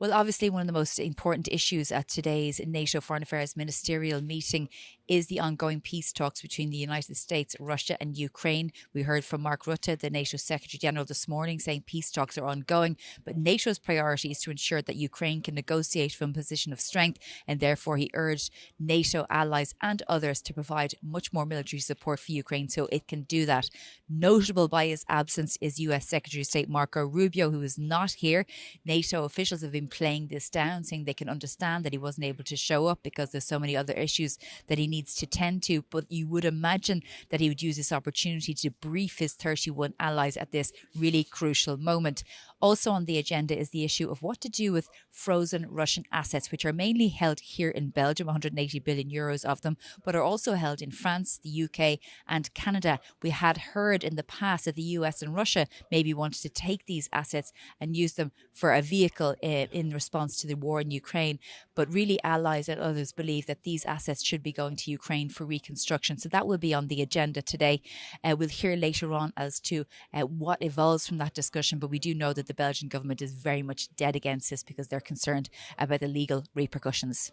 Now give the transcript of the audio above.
Well, obviously, one of the most important issues at today's NATO Foreign Affairs Ministerial meeting is the ongoing peace talks between the United States, Russia, and Ukraine. We heard from Mark Rutte, the NATO Secretary General, this morning saying peace talks are ongoing, but NATO's priority is to ensure that Ukraine can negotiate from a position of strength, and therefore he urged NATO allies and others to provide much more military support for Ukraine so it can do that. Notable by his absence is US Secretary of State Marco Rubio, who is not here. NATO officials have been playing this down, saying they can understand that he wasn't able to show up because there's so many other issues that he needs to tend to. But you would imagine that he would use this opportunity to brief his 31 allies at this really crucial moment. Also on the agenda is the issue of what to do with frozen Russian assets, which are mainly held here in Belgium, 180 billion euros of them, but are also held in France, the UK and Canada. We had heard in the past that the US and Russia maybe wanted to take these assets and use them for a vehicle in response to the war in Ukraine. But really allies and others believe that these assets should be going to Ukraine for reconstruction. So that will be on the agenda today. We'll hear later on as to what evolves from that discussion. But we do know that the Belgian government is very much dead against this because they're concerned about the legal repercussions.